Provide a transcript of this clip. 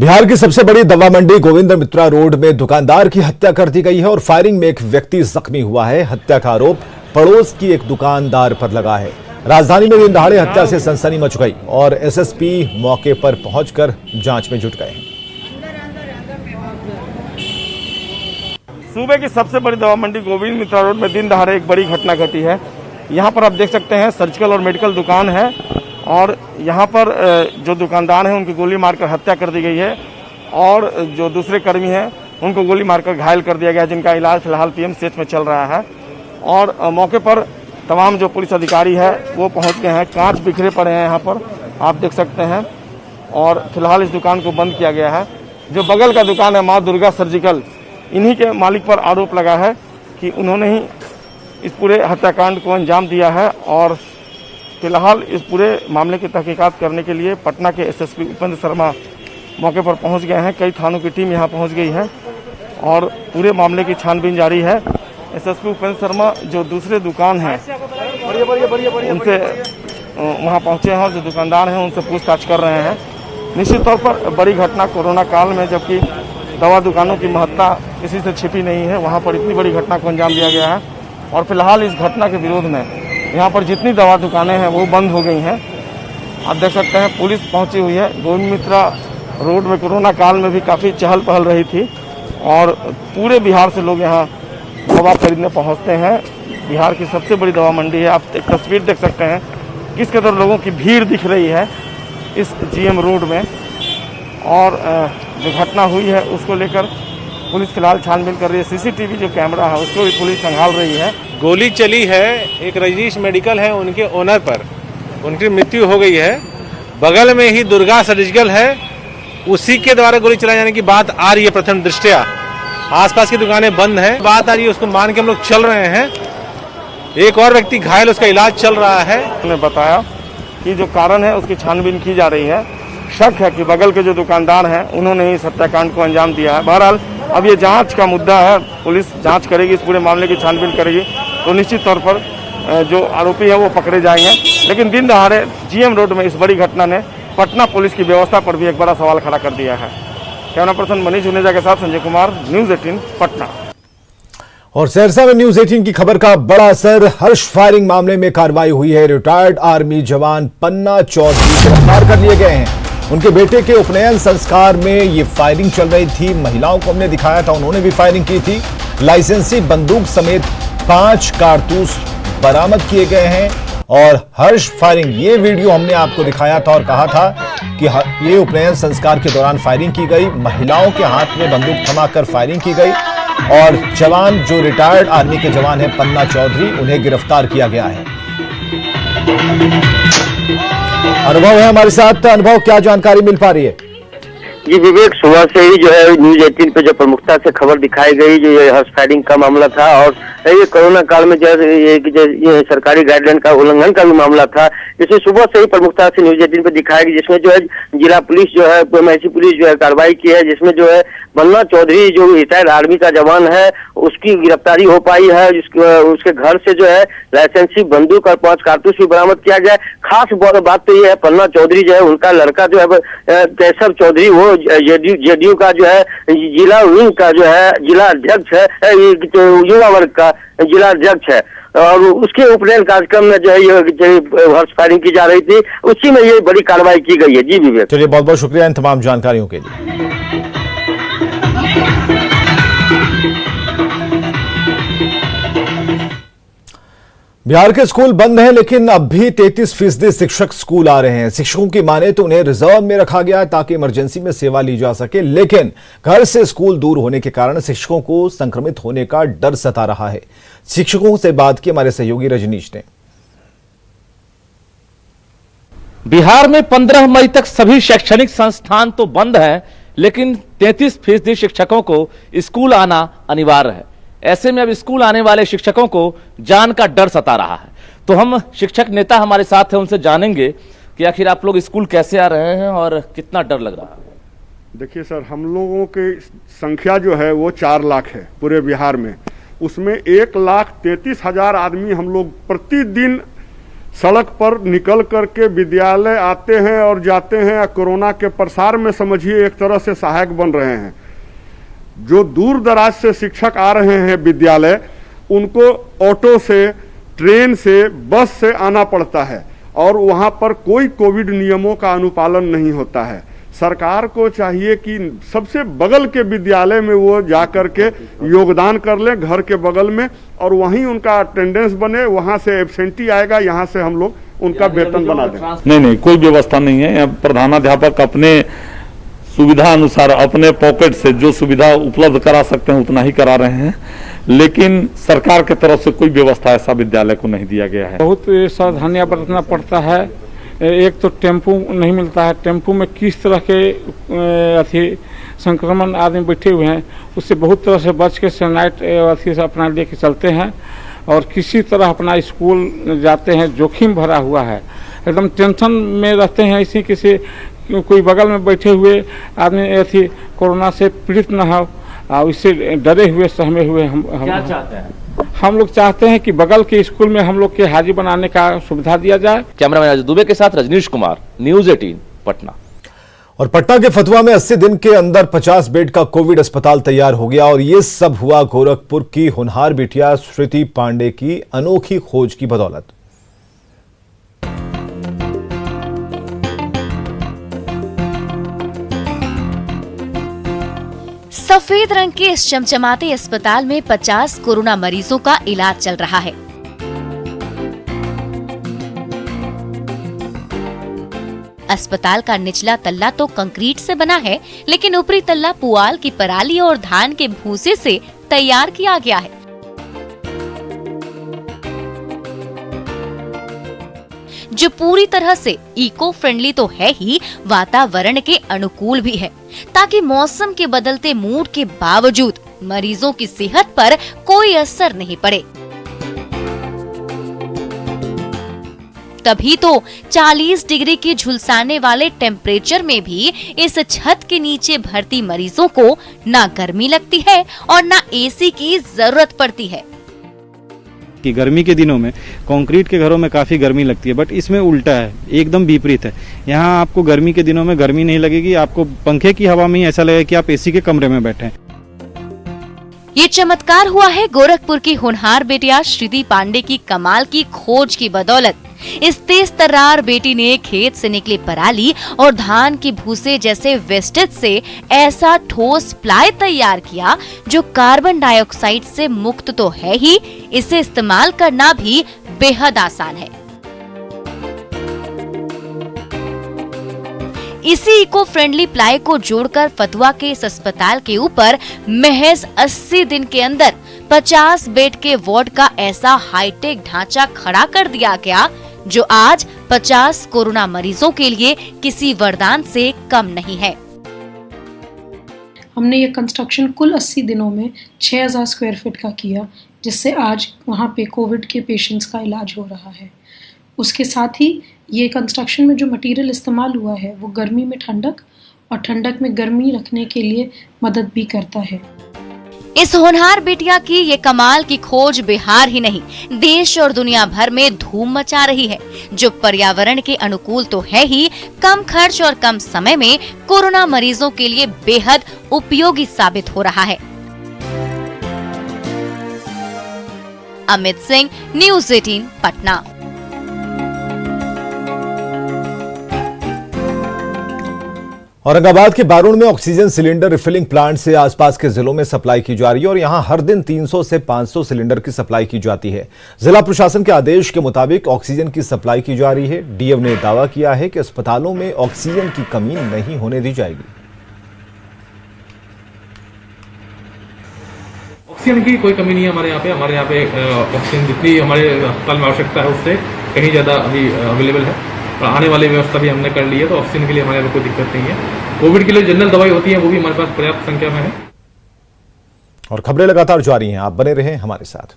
बिहार की सबसे बड़ी दवा मंडी गोविंद मित्रा रोड में दुकानदार की हत्या कर दी गई है और फायरिंग में एक व्यक्ति जख्मी हुआ है। हत्या का आरोप पड़ोस की एक दुकानदार पर लगा है। राजधानी में दिन दहाड़े हत्या से सनसनी मच गई और एसएसपी मौके पर पहुंचकर जांच में जुट गए। सूबे की सबसे बड़ी दवा मंडी गोविंद मित्रा रोड में दिन दहाड़े एक बड़ी घटना घटी है। यहाँ पर आप देख सकते हैं सर्जिकल और मेडिकल दुकान है और यहाँ पर जो दुकानदार हैं उनकी गोली मारकर हत्या कर दी गई है और जो दूसरे कर्मी हैं उनको गोली मारकर घायल कर दिया गया है, जिनका इलाज फिलहाल पीएमसीएच में चल रहा है। और मौके पर तमाम जो पुलिस अधिकारी है वो पहुँच गए हैं। कांच बिखरे पड़े हैं यहाँ पर आप देख सकते हैं और फिलहाल इस दुकान को बंद किया गया है। जो बगल का दुकान है माँ दुर्गा सर्जिकल, इन्हीं के मालिक पर आरोप लगा है कि उन्होंने ही इस पूरे हत्याकांड को अंजाम दिया है और फिलहाल इस पूरे मामले की तहकीकात करने के लिए पटना के एसएसपी उपेंद्र शर्मा मौके पर पहुंच गए हैं। कई थानों की टीम यहां पहुंच गई है और पूरे मामले की छानबीन जारी है। एसएसपी उपेंद्र शर्मा जो दूसरे दुकान हैं उनसे वहां पहुंचे हैं और जो दुकानदार हैं उनसे पूछताछ कर रहे हैं। निश्चित तौर पर बड़ी घटना कोरोना काल में, जबकि दवा दुकानों की महत्ता किसी से छिपी नहीं है, वहाँ पर इतनी बड़ी घटना को अंजाम दिया गया है और फिलहाल इस घटना के विरोध में यहाँ पर जितनी दवा दुकानें हैं वो बंद हो गई हैं। आप देख सकते हैं पुलिस पहुंची हुई है। गोविंद मित्रा रोड में कोरोना काल में भी काफ़ी चहल पहल रही थी और पूरे बिहार से लोग यहाँ दवा खरीदने पहुँचते हैं। बिहार की सबसे बड़ी दवा मंडी है। आप एक तस्वीर देख सकते हैं किस कदर लोगों की भीड़ दिख रही है इस जीएम रोड में। और जो घटना हुई है उसको लेकर पुलिस फिलहाल छानबीन कर रही है। सीसीटीवी जो कैमरा है उसको भी पुलिस खंगाल रही है। गोली चली है एक रजनीश मेडिकल है उनके ओनर पर, उनकी मृत्यु हो गई है। बगल में ही दुर्गा सर्जिकल है, उसी के द्वारा गोली चलाए जाने की बात आ रही है। प्रथम दृष्टया आसपास की दुकानें बंद हैं, बात आ रही है, उसको मान के हम लोग चल रहे हैं। एक और व्यक्ति घायल, उसका इलाज चल रहा है। उन्होंने बताया कि जो कारण है उसकी छानबीन की जा रही है। शक है कि बगल के जो दुकानदार हैं उन्होंने ही हत्याकांड को अंजाम दिया है। बहरहाल अब ये जांच का मुद्दा है, पुलिस जांच करेगी, इस पूरे मामले की छानबीन करेगी तो निश्चित तौर पर जो आरोपी है वो पकड़े जाएंगे। लेकिन दिन दहाड़े जीएम रोड में इस बड़ी घटना ने पटना पुलिस की व्यवस्था पर भी एक बड़ा सवाल खड़ा कर दिया है। कैमरा पर्सन मनीष जुनेजा के साथ संजय कुमार, न्यूज़ 18 पटना। और सहरसा में न्यूज़ 18 की खबर का बड़ा असर। हर्ष फायरिंग मामले में कार्रवाई हुई है। रिटायर्ड आर्मी जवान पन्ना चौधरी गिरफ्तार कर लिए गए हैं। उनके बेटे के उपनयन संस्कार में ये फायरिंग चल रही थी। महिलाओं को हमने दिखाया था, उन्होंने भी फायरिंग की थी। लाइसेंसी बंदूक समेत 5 कारतूस बरामद किए गए हैं। और हर्ष फायरिंग, ये वीडियो हमने आपको दिखाया था और कहा था कि ये उपनयन संस्कार के दौरान फायरिंग की गई। महिलाओं के हाथ में बंदूक थमाकर फायरिंग की गई और जवान जो रिटायर्ड आर्मी के जवान हैं पन्ना चौधरी, उन्हें गिरफ्तार किया गया है। अनुभव है हमारे साथ। अनुभव, क्या जानकारी मिल पा रही है? जी विवेक, सुबह से ही जो है न्यूज़ 18 पे जो प्रमुखता से खबर दिखाई गई, जो ये हर्ष फायरिंग का मामला था और ये कोरोना काल में जो ये सरकारी गाइडलाइन का उल्लंघन का भी मामला था, जिसे सुबह से ही प्रमुखता से न्यूज़ 18 पे दिखाया गया, जिसमें जो है जिला पुलिस जो है एमआईसी पुलिस जो है कार्रवाई की है, जिसमें जो है पन्ना चौधरी जो रिटायर्ड आर्मी का जवान है उसकी गिरफ्तारी हो पाई है। उसके घर से जो है लाइसेंसी बंदूक और 5 कारतूस भी बरामद किया गया। खास बात तो ये है पन्ना चौधरी जो है उनका लड़का जो है केशव चौधरी, वो जेडीयू का जो है जिला विंग का जो है जिला अध्यक्ष है, युवा वर्ग का जिला अध्यक्ष है और उसके उपनयन कार्यक्रम में जो है ये हर्ष फायरिंग की जा रही थी, उसी में ये बड़ी कार्रवाई की गई है। जी विवेक, चलिए बहुत बहुत शुक्रिया इन तमाम जानकारियों के लिए। बिहार के स्कूल बंद हैं, लेकिन अब भी 33% शिक्षक स्कूल आ रहे हैं। शिक्षकों की माने तो उन्हें रिजर्व में रखा गया है ताकि इमरजेंसी में सेवा ली जा सके, लेकिन घर से स्कूल दूर होने के कारण शिक्षकों को संक्रमित होने का डर सता रहा है। शिक्षकों से बात की हमारे सहयोगी रजनीश ने। बिहार में 15 मई तक सभी शैक्षणिक संस्थान तो बंद हैं, लेकिन 33% शिक्षकों को स्कूल आना अनिवार्य है। ऐसे में अब स्कूल आने वाले शिक्षकों को जान का डर सता रहा है। तो हम शिक्षक नेता हमारे साथ हैं, उनसे जानेंगे कि आखिर आप लोग स्कूल कैसे आ रहे हैं और कितना डर लग रहा है। देखिए सर, हम लोगों की संख्या जो है वो 4 लाख है पूरे बिहार में। उसमें 1,33,000 आदमी हम लोग प्रतिदिन सड़क पर निकल करके विद्यालय आते हैं और जाते हैं, कोरोना के प्रसार में समझिए एक तरह से सहायक बन रहे हैं। जो दूर दराज से शिक्षक आ रहे हैं विद्यालय, उनको ऑटो से, ट्रेन से, बस से आना पड़ता है और वहां पर कोई कोविड नियमों का अनुपालन नहीं होता है। सरकार को चाहिए कि सबसे बगल के विद्यालय में वो जाकर के योगदान कर लें, घर के बगल में, और वहीं उनका अटेंडेंस बने, वहां से एब्सेंटी आएगा, यहाँ से हम लोग उनका वेतन बना दें। नहीं, कोई व्यवस्था नहीं है। प्रधानाध्यापक अपने सुविधा अनुसार अपने पॉकेट से जो सुविधा उपलब्ध करा सकते हैं उतना ही करा रहे हैं, लेकिन सरकार की तरफ से कोई व्यवस्था ऐसा विद्यालय को नहीं दिया गया है। बहुत सावधानियां बरतना पड़ता है। एक तो टेम्पू नहीं मिलता है, टेम्पू में किस तरह के संक्रमण आदमी बैठे हुए हैं, उससे बहुत तरह से बच के सैनिटाइज अथी से अपना लेके चलते हैं और किसी तरह अपना स्कूल जाते हैं। जोखिम भरा हुआ है, एकदम टेंशन में रहते हैं। इसी किसी कोई बगल में बैठे हुए आदमी अथी कोरोना से पीड़ित न हो, इससे डरे हुए सहमे हुए क्या चाहते हैं? हम लोग चाहते हैं कि बगल के स्कूल में हम लोग के हाजिर बनाने का सुविधा दिया जाए। कैमरामैन अजय दुबे के साथ रजनीश कुमार, न्यूज़ 18 पटना। और पटना के फतुहा में 80 दिन के अंदर 50 बेड का कोविड अस्पताल तैयार हो गया और ये सब हुआ गोरखपुर की होनहार बिटिया श्रुति पांडे की अनोखी खोज की बदौलत। सफेद रंग के इस चमचमाते अस्पताल में 50 कोरोना मरीजों का इलाज चल रहा है। अस्पताल का निचला तल्ला तो कंक्रीट से बना है, लेकिन ऊपरी तल्ला पुआल की पराली और धान के भूसे से तैयार किया गया है। जो पूरी तरह से इको फ्रेंडली तो है ही, वातावरण के अनुकूल भी है, ताकि मौसम के बदलते मूड के बावजूद मरीजों की सेहत पर कोई असर नहीं पड़े। तभी तो 40 डिग्री के झुलसाने वाले टेम्परेचर में भी इस छत के नीचे भर्ती मरीजों को ना गर्मी लगती है और ना एसी की जरूरत पड़ती है। कि गर्मी के दिनों में कंक्रीट के घरों में काफ़ी गर्मी लगती है, बट इसमें उल्टा है, एकदम विपरीत है। यहाँ आपको गर्मी के दिनों में गर्मी नहीं लगेगी, आपको पंखे की हवा में ही ऐसा लगेगा कि आप एसी के कमरे में बैठे हैं। ये चमत्कार हुआ है गोरखपुर की होनहार बेटिया श्रुति पांडे की कमाल की खोज की बदौलत। इस तेज तर्रार बेटी ने खेत से निकली पराली और धान के भूसे जैसे वेस्टेज से ऐसा ठोस प्लाई तैयार किया जो कार्बन डाइऑक्साइड से मुक्त तो है ही, इसे इस्तेमाल करना भी बेहद आसान है। इसी इको फ्रेंडली प्लाई को जोड़कर फतुहा के इस अस्पताल के ऊपर महज 80 दिन के अंदर 50 बेड के वार्ड का ऐसा हाईटेक ढांचा खड़ा कर दिया गया, जो आज 50 कोरोना मरीजों के लिए किसी वरदान से कम नहीं है। हमने ये कंस्ट्रक्शन कुल 80 दिनों में 6000 स्क्वायर फीट का किया, जिससे आज वहाँ पे कोविड के पेशेंट्स का इलाज हो रहा है। उसके साथ ही ये कंस्ट्रक्शन में जो मटेरियल इस्तेमाल हुआ है वो गर्मी में ठंडक और ठंडक में गर्मी रखने के लिए मदद भी करता है। इस होनहार बिटिया की ये कमाल की खोज बिहार ही नहीं, देश और दुनिया भर में धूम मचा रही है, जो पर्यावरण के अनुकूल तो है ही, कम खर्च और कम समय में कोरोना मरीजों के लिए बेहद उपयोगी साबित हो रहा है। अमित सिंह, न्यूज़ 18 पटना। औरंगाबाद के बारूण में ऑक्सीजन सिलेंडर रिफिलिंग प्लांट से आसपास के जिलों में सप्लाई की जा रही है और यहां हर दिन 300 से 500 सिलेंडर की सप्लाई की जाती है। जिला प्रशासन के आदेश के मुताबिक ऑक्सीजन की सप्लाई की जा रही है। डीएम ने दावा किया है कि अस्पतालों में ऑक्सीजन की कमी नहीं होने दी जाएगी। ऑक्सीजन की कोई कमी नहीं है हमारे यहाँ पे ऑक्सीजन जितनी हमारे अस्पताल में आवश्यकता है उससे कहीं ज़्यादा अभी अवेलेबल है और आने वाली व्यवस्था भी हमने कर ली है, तो ऑक्सीजन के लिए हमारे यहाँ कोई दिक्कत नहीं है। कोविड के लिए जनरल दवाई होती है, वो भी हमारे पास पर्याप्त संख्या में है। और खबरें लगातार जारी हैं, आप बने रहें हमारे साथ।